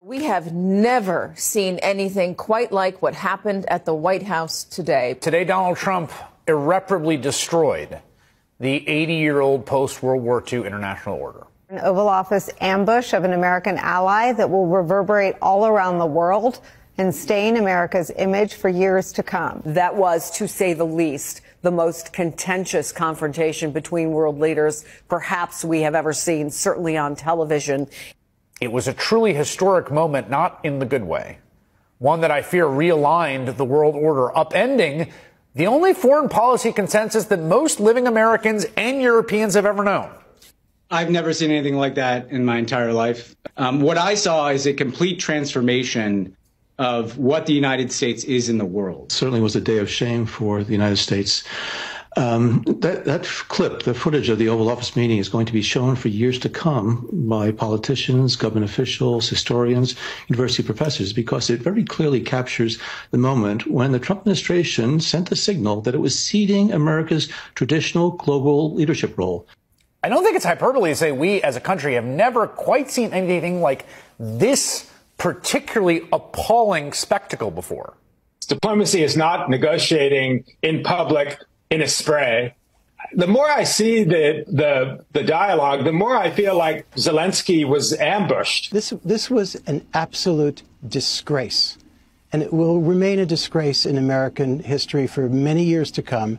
We have never seen anything quite like what happened at the White House today. Today, Donald Trump irreparably destroyed the 80-year-old post-World War II international order. An Oval Office ambush of an American ally that will reverberate all around the world and stain America's image for years to come. That was, to say the least, the most contentious confrontation between world leaders perhaps we have ever seen, certainly on television. It was a truly historic moment, not in the good way. One that I fear realigned the world order, upending the only foreign policy consensus that most living Americans and Europeans have ever known. I've never seen anything like that in my entire life. What I saw is a complete transformation of what the United States is in the world. Certainly was a day of shame for the United States. That clip, the footage of the Oval Office meeting, is going to be shown for years to come by politicians, government officials, historians, university professors, because it very clearly captures the moment when the Trump administration sent a signal that it was ceding America's traditional global leadership role. I don't think it's hyperbole to say we as a country have never quite seen anything like this particularly appalling spectacle before. Diplomacy is not negotiating in public in a spray. The more I see the dialogue, the more I feel like Zelensky was ambushed. This was an absolute disgrace, and it will remain a disgrace in American history for many years to come.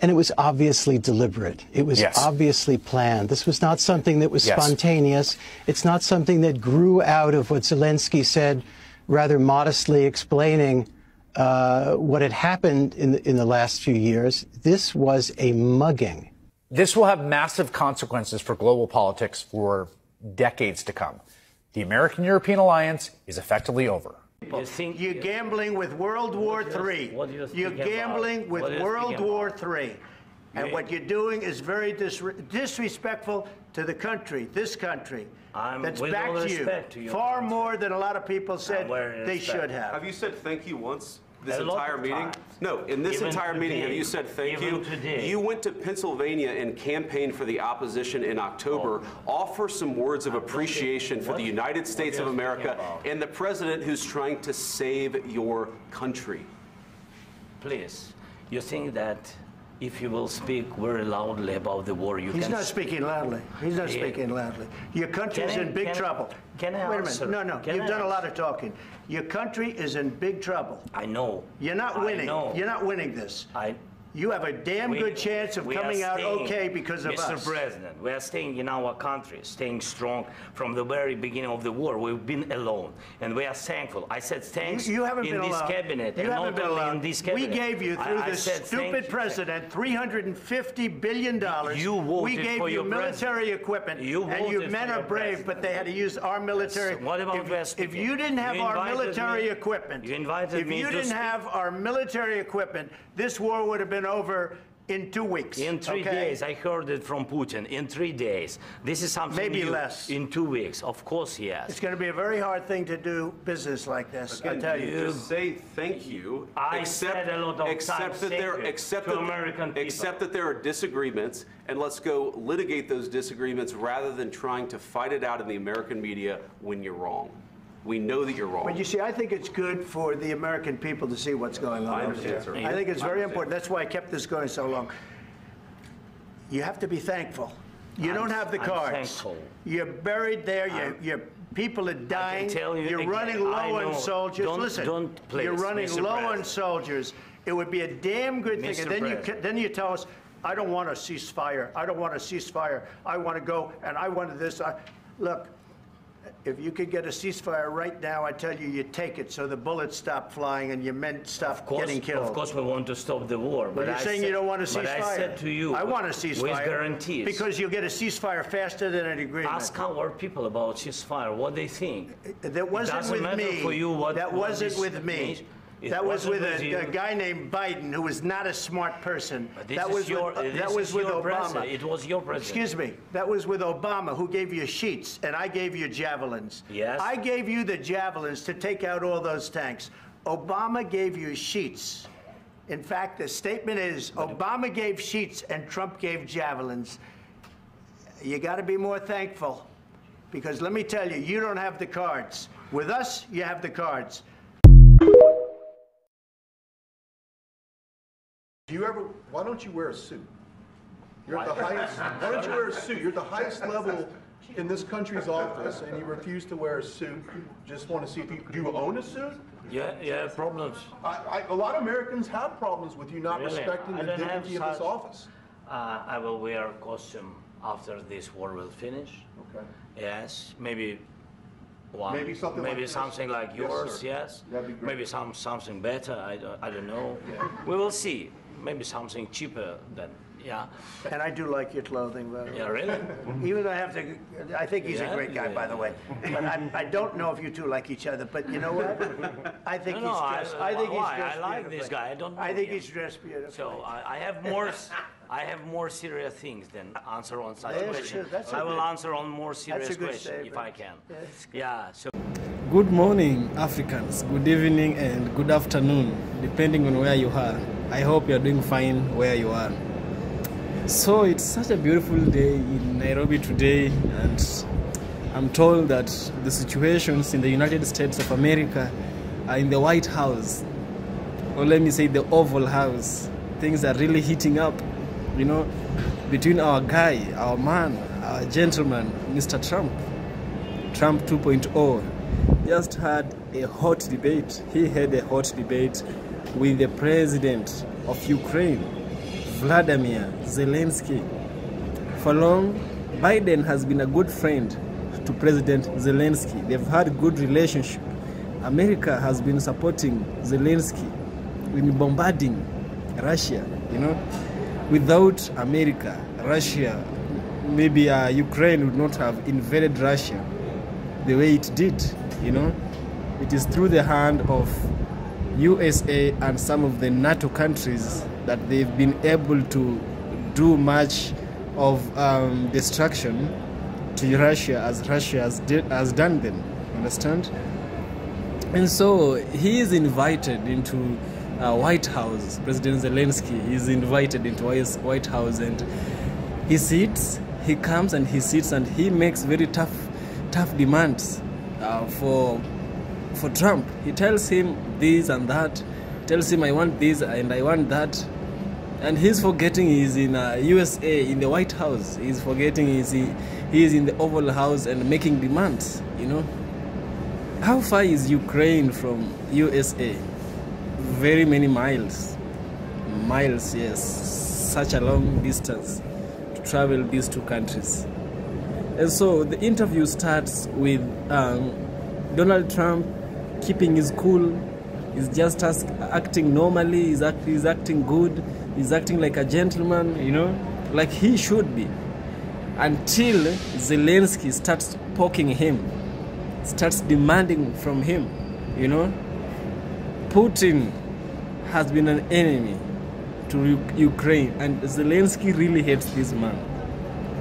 And it was obviously deliberate. It was obviously planned. This was not something that was spontaneous. It's not something that grew out of what Zelensky said, rather modestly explaining what had happened in the last few years. This was a mugging. This will have massive consequences for global politics for decades to come. The American-European alliance is effectively over. You're gambling with World War III. You're gambling with World War III. And what you're doing is very disrespectful to the country, this country, that's backed you far more than a lot of people said they should have. Have you said thank you once? This entire meeting? No, in this entire meeting, have you said thank you? You went to Pennsylvania and campaigned for the opposition in October. Offer some words of appreciation for the United States of America and the president who's trying to save your country. Please, you think that if you will speak very loudly about the war, He's not speaking loudly. He's not speaking loudly. Your country is in big trouble. Can I Wait a minute. No. You've done a lot of talking. Your country is in big trouble. I know. You're not winning. You're not winning this. You have a damn good chance of coming out okay because of us. Mr. President, we are staying in our country, staying strong from the very beginning of the war. We've been alone, and we are thankful. I said thanks you haven't in been this alone. cabinet, you and haven't not been only alone. in this cabinet. We gave you, through this stupid president, $350 billion. You voted we gave for you your military equipment, and your men are brave, but they had to use our military. What about if you didn't have our military equipment, you invited me if you didn't have our military equipment, this war would have been over in 2 weeks. In 3 days. I heard it from Putin. In 3 days. This is something maybe new. less. In 2 weeks. Of course, yes. It's going to be a very hard thing to do business like this. Again, I tell you. Just say thank you. I said a lot of times accept that there are disagreements, and let's go litigate those disagreements rather than trying to fight it out in the American media when you're wrong. We know that you're wrong. But you see, I think it's good for the American people to see what's going on. I understand, sir. I think it's very important. That's why I kept this going so long. You have to be thankful. You don't have the cards. Thankful. You're buried there. Your people are dying. You're running low on soldiers. Listen, you're running low on soldiers. It would be a damn good thing. And then you tell us, I don't want a ceasefire. I don't want a ceasefire. I want to go, and I wanted this. Look. If you could get a ceasefire right now, I tell you, you take it so the bullets stop flying and your men stop getting killed. Of course, we want to stop the war. But you're saying you don't want a ceasefire. But I said to you, I want a ceasefire. With guarantees. Because you'll get a ceasefire faster than an agreement. Ask our people about ceasefire, what they think. That wasn't with me. For you what, that wasn't with me. That was with a guy named Biden, who was not a smart person. That was with Obama. It was your president. Excuse me. That was with Obama, who gave you sheets, and I gave you javelins. Yes. I gave you the javelins to take out all those tanks. Obama gave you sheets. In fact, the statement is Obama gave sheets and Trump gave javelins. You got to be more thankful. Because let me tell you, you don't have the cards. With us, you have the cards. Why don't you wear a suit? You're at the highest, why don't you wear a suit? You're at the highest level in this country's office, and you refuse to wear a suit. Just want to see if you, do you own a suit? Yeah, problems. A lot of Americans have problems with you not Really? respecting the dignity of this office. I will wear a costume after this war will finish. Okay. Yes, maybe one. Maybe something like this. Something like yours, yes. That'd be great. Maybe something better, I don't know. Yeah. We will see. Maybe something cheaper than, yeah. And I do like your clothing, by the way. Yeah, really? Even though I think he's a great guy, by the way. But I don't know if you two like each other, but you know what? I think he's dressed. I think he's dressed I like this guy. I don't know. I think he's dressed beautifully. So I have more serious things than answer on such questions. I will answer on more serious questions if I can. Yeah. So. Good morning, Africans. Good evening and good afternoon, depending on where you are. I hope you are doing fine where you are. So it's such a beautiful day in Nairobi today, and I'm told that the situations in the United States of America are in the White House, or let me say the Oval House. Things are really heating up, you know, between our guy, our man, our gentleman, Mr. Trump. Trump 2.0 just had a hot debate. He had a hot debate with the president of Ukraine, Vladimir Zelensky. For long, Biden has been a good friend to President Zelensky. They've had a good relationship. America has been supporting Zelensky in bombarding Russia, you know. Without America, Russia, maybe Ukraine would not have invaded Russia the way it did, you know. It is through the hand of USA and some of the NATO countries that they've been able to do much of destruction to Russia, as Russia has done them, understand? And so he is invited into White House. President Zelensky is invited into White House, and he sits, he comes and he sits, and he makes very tough demands for Trump. He tells him this and that, tells him I want this and I want that, and he's forgetting he's in USA, in the White House. He's forgetting he is in the Oval House and making demands, you know. How far is Ukraine from USA? Very many miles. Miles, yes. Such a long distance to travel these two countries. And so the interview starts with Donald Trump keeping his cool. He's just acting normally. He's acting good. He's acting like a gentleman, you know, like he should be. Until Zelensky starts poking him, starts demanding from him, you know. Putin has been an enemy to Ukraine, and Zelensky really hates this man.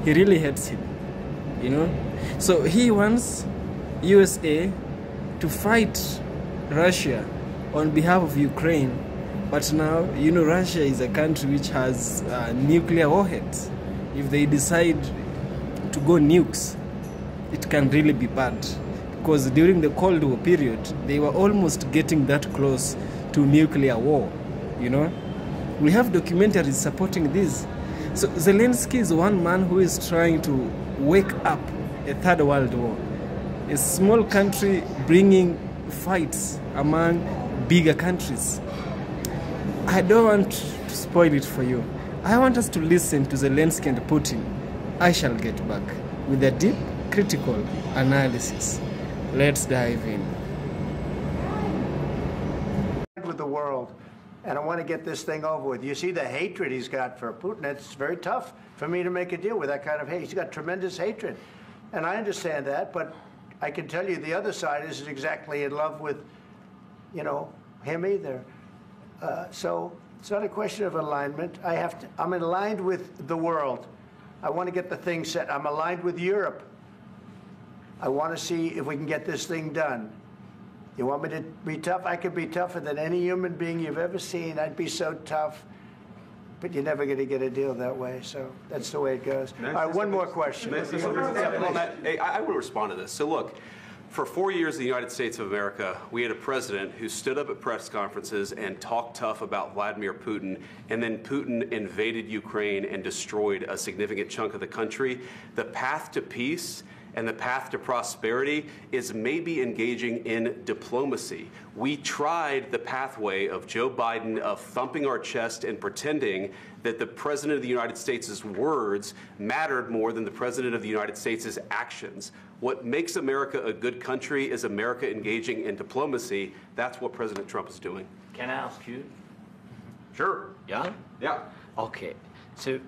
He really hates him, you know. So he wants USA to fight Russia on behalf of Ukraine, but now, you know, Russia is a country which has nuclear warheads. If they decide to go nukes, it can really be bad, because during the Cold War period, they were almost getting that close to nuclear war, you know. We have documentaries supporting this. So Zelensky is one man who is trying to wake up a third world war. A small country bringing fights among bigger countries. I don't want to spoil it for you. I want us to listen to Zelensky and Putin. I shall get back with a deep, critical analysis. Let's dive in. With the world, and I want to get this thing over with. You see the hatred he's got for Putin. It's very tough for me to make a deal with that kind of hate. He's got tremendous hatred, and I understand that, but I can tell you the other side isn't exactly in love with, you know, him either. So it's not a question of alignment. I'm aligned with the world. I want to get the thing set. I'm aligned with Europe. I want to see if we can get this thing done. You want me to be tough? I could be tougher than any human being you've ever seen. I'd be so tough. but you're never going to get a deal that way. So that's the way it goes. All right, one more question. I will respond to this. So look, for 4 years in the United States of America, we had a president who stood up at press conferences and talked tough about Vladimir Putin, and then Putin invaded Ukraine and destroyed a significant chunk of the country. The path to peace and the path to prosperity is maybe engaging in diplomacy. We tried the pathway of Joe Biden of thumping our chest and pretending that the President of the United States' words mattered more than the President of the United States' actions. What makes America a good country is America engaging in diplomacy. That's what President Trump is doing. Can I ask you? Sure. Yeah? Yeah. Okay. So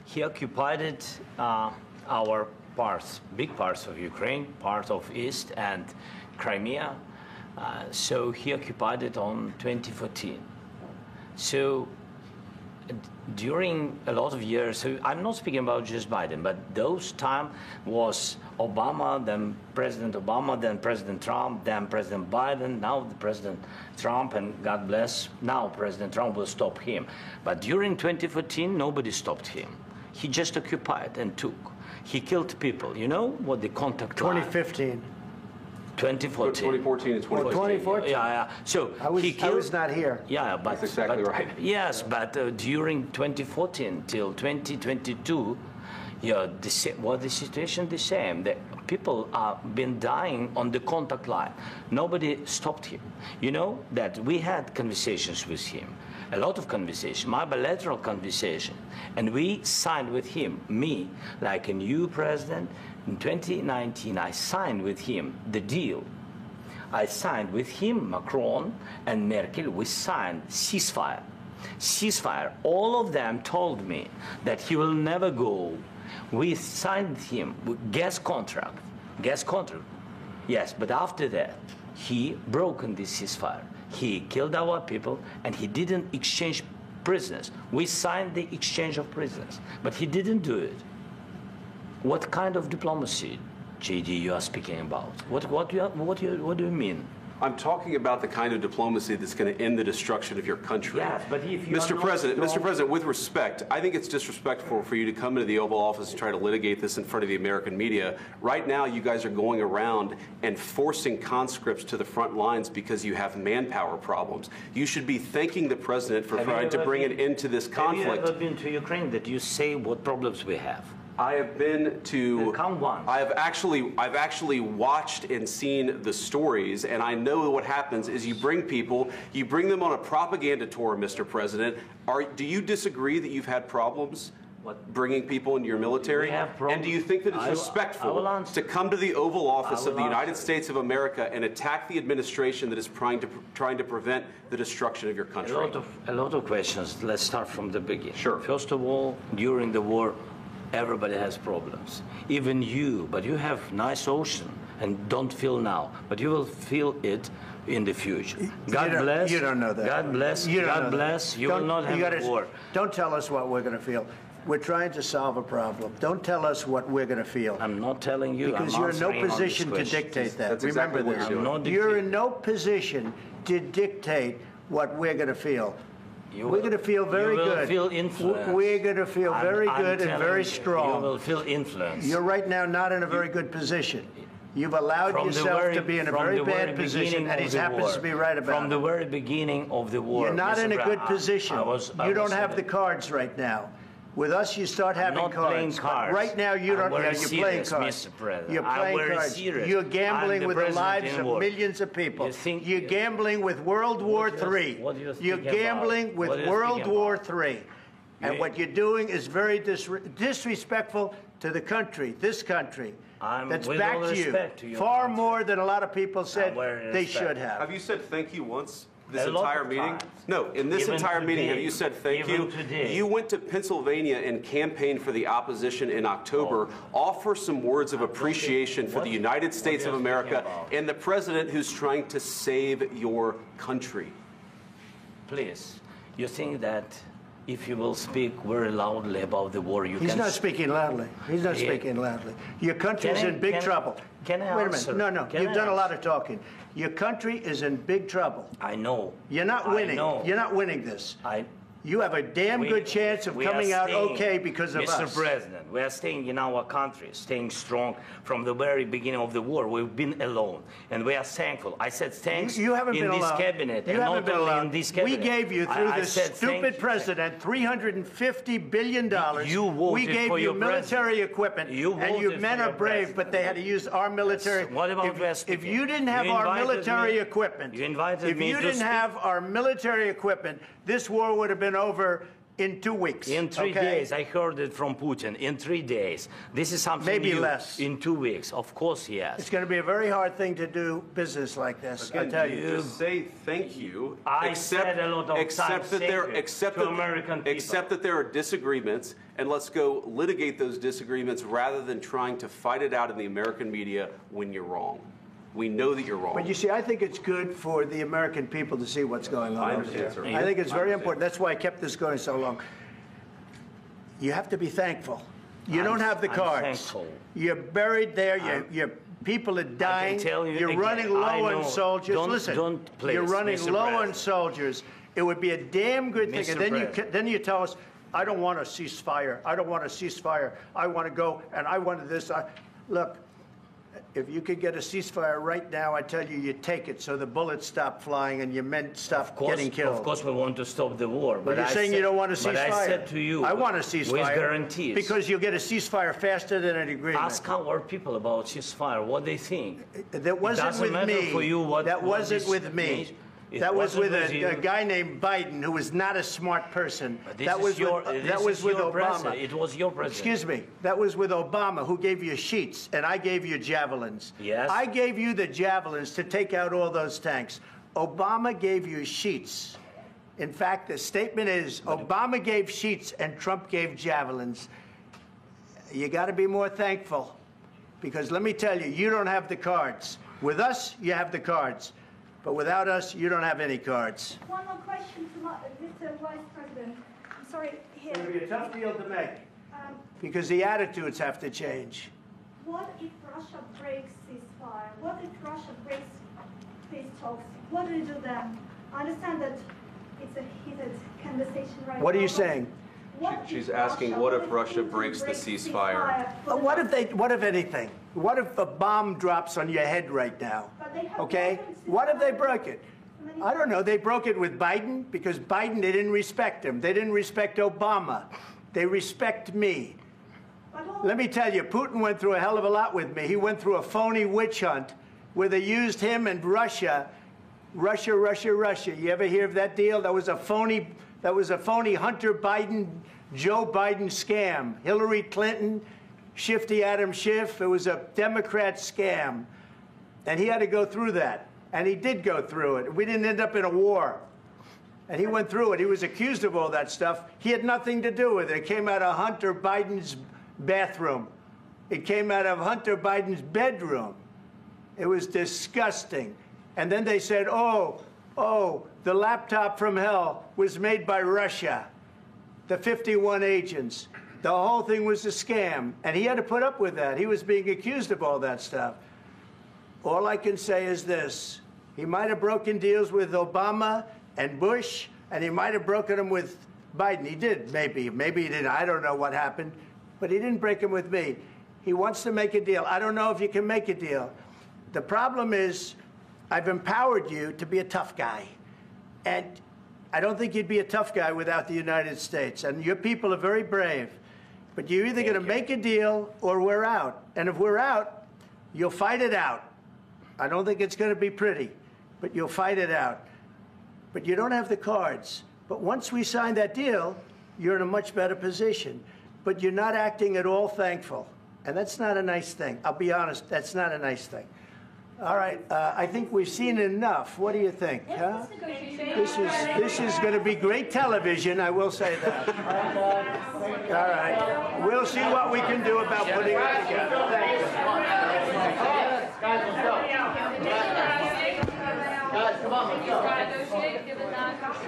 he occupied our parts, big parts of Ukraine, part of East and Crimea. So he occupied it on 2014. So during a lot of years, so I'm not speaking about just Biden, but those time was Obama, then President Obama, then President Trump, then President Biden, now the President Trump, and God bless, now President Trump will stop him. But during 2014, nobody stopped him. He just occupied and took. He killed people. You know what the contact line? 2015. 2014 2014. and 2014. 2014. Yeah. So I was not here. Yeah, but that's exactly right. Yes, but during 2014 till 2022, yeah, the situation the same. The people have been dying on the contact line. Nobody stopped him. You know that we had conversations with him, a lot of conversation, my bilateral conversation, and we signed with him, me, like a new president. In 2019, I signed with him the deal. I signed with him, Macron and Merkel, we signed ceasefire. Ceasefire. All of them told me that he will never go. We signed him with gas contract. Gas contract. Yes, but after that, he broken this ceasefire. He killed our people, and he didn't exchange prisoners. We signed the exchange of prisoners, but he didn't do it. What kind of diplomacy, JD, you are speaking about? What do you mean? I'm talking about the kind of diplomacy that's going to end the destruction of your country. Yes, but if you Mr. President, with respect, I think it's disrespectful for you to come into the Oval Office and try to litigate this in front of the American media. Right now, you guys are going around and forcing conscripts to the front lines because you have manpower problems. You should be thanking the President for trying to bring an end to this conflict. Have you ever been to Ukraine that you say what problems we have? I have been to. Count one. I've actually watched and seen the stories, and I know what happens is you bring people, you bring them on a propaganda tour, Mr. President. Do you disagree that you've had problems bringing people into your military? And do you think that it's respectful to come to the Oval Office of the United States of America and attack the administration that is trying to prevent the destruction of your country? A lot of questions. Let's start from the beginning. Sure. First of all, during the war, everybody has problems, even you, but you have nice ocean and don't feel now, but you will feel it in the future. God bless. You don't know that. God bless. God bless. You will not have a war. Don't tell us what we're going to feel. We're trying to solve a problem. Don't tell us what we're going to feel. I'm not telling you. Because you're in no position to dictate that. That's Remember exactly this. You're in no position to dictate what we're going to feel. We're going to feel very good. You will feel influence. We're going to feel very good and very strong. You will feel influence. You're right now not in a very good position. You've allowed yourself to be in a very bad position, and he happens to be right about it. From the very beginning of the war. You're not in a good position. You don't have the cards right now. With us, you start having cards. I'm not playing cards. Right now, you don't. You're playing cards. Mr. President. You're playing cards. Serious. You're gambling with the lives of millions of people. You're gambling with World War III. You're gambling with World War III. And what you're doing is very disrespectful to the country, this country, that's backed you far more than a lot of people said they should have. Have you said thank you once? This entire meeting? No, in this entire meeting, have you said thank you? You went to Pennsylvania and campaigned for the opposition in October. Offer some words of appreciation for the United States of America and the president who's trying to save your country. Please, you think that if you will speak very loudly about the war, you can... He's not speaking loudly. He's not speaking loudly. Your country is in big trouble. Can I Wait a minute. No. You've done a lot of talking. Your country is in big trouble. I know. You're not winning. You're not winning this. you have a damn good chance of coming out okay because of us. Mr. President, we are staying in our country, staying strong from the very beginning of the war. We've been alone, and we are thankful. I said thanks you haven't in been this alone. cabinet, you and haven't not been only alone. in this cabinet. We gave you, through I this said, stupid president, $350 billion. You voted we gave for you your military equipment, and you men are brave, but they had to use our military. What about if you didn't have our military equipment, you invited if me you to didn't speak. have our military equipment, this war would have been over in 2 weeks. In 3 days, I heard it from Putin. In 3 days, this is something maybe new. less. In 2 weeks, of course, yes. It's going to be a very hard thing to do business like this. Again, I tell you. Just say thank you. I said a lot of times except that there are disagreements, and let's go litigate those disagreements rather than trying to fight it out in the American media when you're wrong. We know that you're wrong. But you see, I think it's good for the American people to see what's going on over there. sir. I think it's very important. That's why I kept this going so long. You have to be thankful. You don't have the cards. Thankful. You're buried there. Your people are dying. I can tell you You're again, running low I know. on soldiers. Don't please, you're running Mr. low on President. soldiers. It would be a damn good thing. Mr. And then you tell us, I don't want a ceasefire. I don't want a ceasefire. I want to go, and I wanted this. Look. If you could get a ceasefire right now, I tell you, you take it so the bullets stop flying and your men stop getting killed. Of course, we want to stop the war. But you're saying you don't want a ceasefire. But I said to you, I want a ceasefire. With guarantees. Because you'll get a ceasefire faster than an agreement. Ask our people about ceasefire, what they think. That wasn't with me. For you what, that what wasn't with me. Means. That was with a guy named Biden, who was not a smart person. That was with Obama. President. It was your president. Excuse me. That was with Obama, who gave you sheets, and I gave you javelins. Yes. I gave you the javelins to take out all those tanks. Obama gave you sheets. In fact, the statement is Obama gave sheets and Trump gave javelins. You got to be more thankful, because let me tell you, you don't have the cards. With us, you have the cards. But without us, you don't have any cards. One more question to Mr. Vice President. I'm sorry. Here. It's going to be a tough deal to make, because the attitudes have to change. What if Russia breaks ceasefire? What if Russia breaks peace talks? What do you do then? I understand that it's a heated conversation right now. What are you saying? She's asking, what if Russia breaks the ceasefire? What if anything? What if a bomb drops on your head right now? Okay? What if they broke it? I don't know. They broke it with Biden, because Biden, they didn't respect him. They didn't respect Obama. They respect me. Let me tell you, Putin went through a hell of a lot with me. He went through a phony witch hunt where they used him and Russia. Russia. You ever hear of that deal? That was a phony Hunter Biden, Joe Biden scam. Hillary Clinton, Shifty Adam Schiff. It was a Democrat scam. And he had to go through that. And he did go through it. We didn't end up in a war. And he went through it. He was accused of all that stuff. He had nothing to do with it. It came out of Hunter Biden's bathroom. It came out of Hunter Biden's bedroom. It was disgusting. And then they said, oh, the laptop from hell was made by Russia, the 51 agents. The whole thing was a scam, and he had to put up with that. He was being accused of all that stuff. All I can say is this. He might have broken deals with Obama and Bush, and he might have broken them with Biden. He did, maybe. Maybe he didn't. I don't know what happened. But he didn't break them with me. He wants to make a deal. I don't know if you can make a deal. The problem is, I've empowered you to be a tough guy. And I don't think you'd be a tough guy without the United States. And your people are very brave. But you're either going to make a deal or we're out. And if we're out, you'll fight it out. I don't think it's going to be pretty, but you'll fight it out. But you don't have the cards. But once we sign that deal, you're in a much better position. But you're not acting at all thankful. And that's not a nice thing. I'll be honest, that's not a nice thing. All right, I think we've seen enough. What do you think? Huh? This is going to be great television, I will say that. All right. We'll see what we can do about putting it together. Thank you. Guys, let's go. Guys, come on, let's go.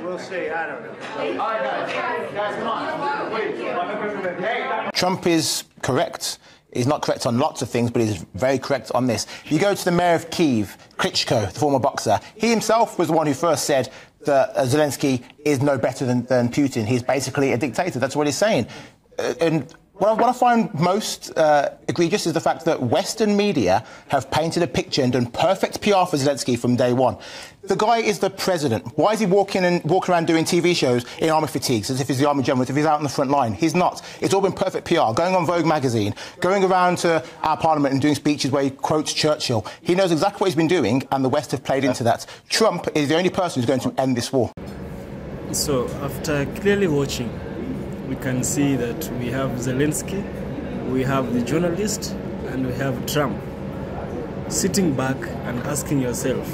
We'll see. I don't know. All right, guys, come on. Trump is correct. He's not correct on lots of things, but he's very correct on this. You go to the mayor of Kyiv, Klitschko, the former boxer. He himself was the one who first said that Zelensky is no better than Putin. He's basically a dictator. That's what he's saying. And what I find most egregious is the fact that Western media have painted a picture and done perfect PR for Zelensky from day one. The guy is the president. Why is he walking around doing TV shows in army fatigues as if he's the army general, as if he's out on the front line? He's not. It's all been perfect PR. Going on Vogue magazine, going around to our parliament and doing speeches where he quotes Churchill. He knows exactly what he's been doing, and the West have played into that. Trump is the only person who's going to end this war. So, after clearly watching, we can see that we have Zelensky, we have the journalist, and we have Trump. Sitting back and asking yourself,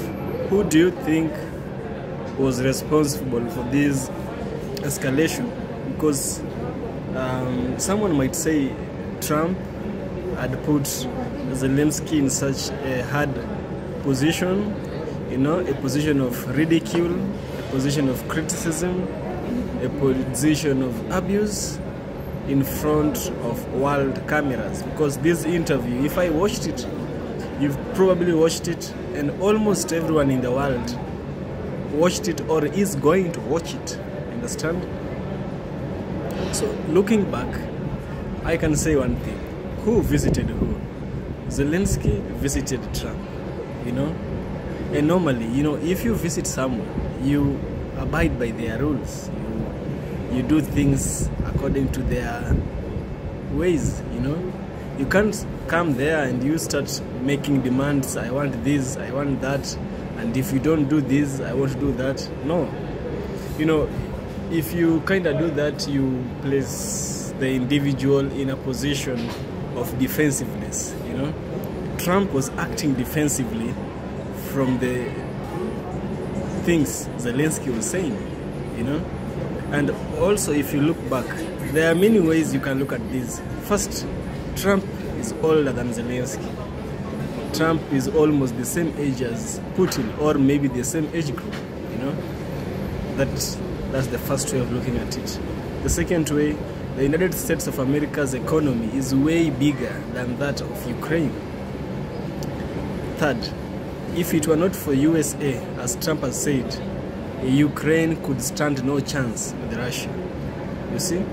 who do you think was responsible for this escalation? Because someone might say Trump had put Zelensky in such a hard position, you know, a position of ridicule, a position of criticism, a position of abuse in front of world cameras. Because this interview, if I watched it, you've probably watched it, and almost everyone in the world watched it or is going to watch it. Understand? So looking back, I can say one thing. Who visited who? Zelensky visited Trump, you know? And normally, you know, if you visit someone, you abide by their rules. You do things according to their ways, you know? You can't come there and you start making demands. I want this, I want that, and if you don't do this, I won't do that. No. You know, if you kind of do that, you place the individual in a position of defensiveness, you know? Trump was acting defensively from the things Zelensky was saying, you know? And also, if you look back, there are many ways you can look at this. First, Trump is older than Zelensky. Trump is almost the same age as Putin, or maybe the same age group, you know? That's the first way of looking at it. The second way, the United States of America's economy is way bigger than that of Ukraine. Third, if it were not for USA, as Trump has said, Ukraine could stand no chance with Russia. You see?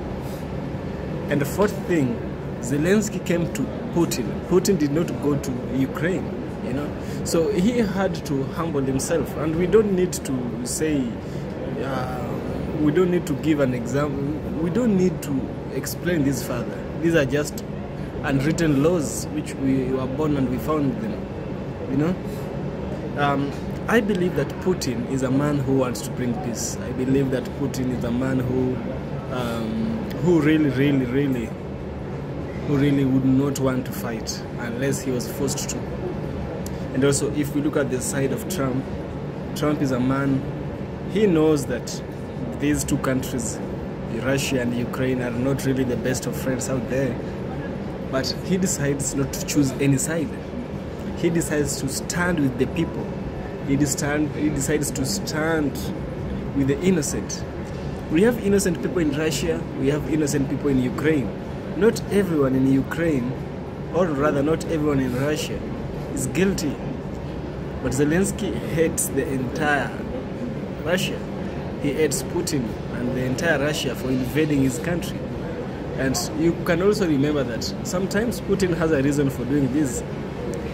And the fourth thing, Zelensky came to Putin. Putin did not go to Ukraine, you know? So he had to humble himself. And we don't need to say, we don't need to give an example. We don't need to explain this further. These are just unwritten laws which we were born and we found them, you know? I believe that Putin is a man who wants to bring peace. I believe that Putin is a man who really would not want to fight unless he was forced to. And also, if we look at the side of Trump, Trump is a man, he knows that these two countries, Russia and Ukraine, are not really the best of friends out there. But he decides not to choose any side. He decides to stand with the people. He decides to stand with the innocent. We have innocent people in Russia, we have innocent people in Ukraine. Not everyone in Ukraine, or rather not everyone in Russia, is guilty. But Zelensky hates the entire Russia. He hates Putin and the entire Russia for invading his country. And you can also remember that sometimes Putin has a reason for doing this,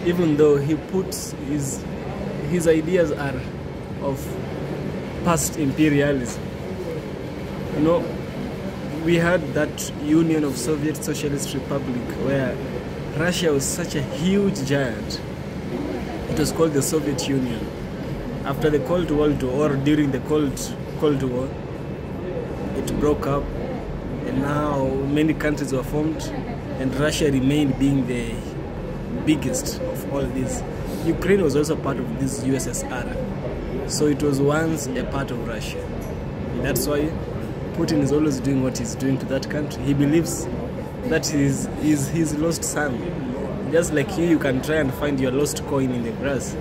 even though he puts his ideas are of past imperialism. You know, we had that Union of Soviet Socialist Republic where Russia was such a huge giant. It was called the Soviet Union. After the Cold World War, or during the Cold War, it broke up, and now many countries were formed, and Russia remained being the biggest of all these. Ukraine was also part of this USSR, so it was once a part of Russia. And that's why Putin is always doing what he's doing to that country. He believes that is his lost son. Just like you can try and find your lost coin in the grass,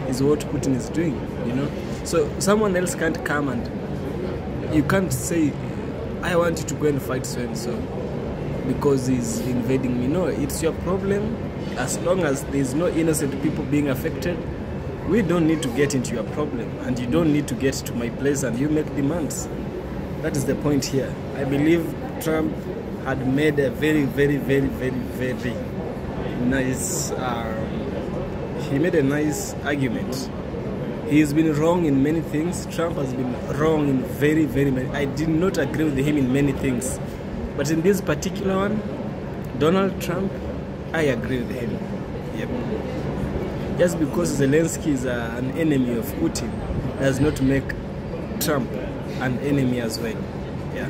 is what Putin is doing, you know. So someone else can't come and you can't say, I want you to go and fight so-and-so because he's invading me. No, it's your problem. As long as there's no innocent people being affected, we don't need to get into your problem, and you don't need to get to my place and you make demands. That is the point here. I believe Trump had made a very, very, very, very, very nice, he made a nice argument. He's been wrong in many things. Trump has been wrong in very, very many. I did not agree with him in many things. But in this particular one, Donald Trump, I agree with him. Yep. Just because Zelensky is an enemy of Putin does not make Trump an enemy as well. Yeah.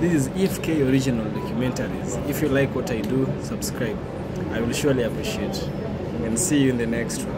This is EFK Original Documentaries. If you like what I do, subscribe. I will surely appreciate. And see you in the next one.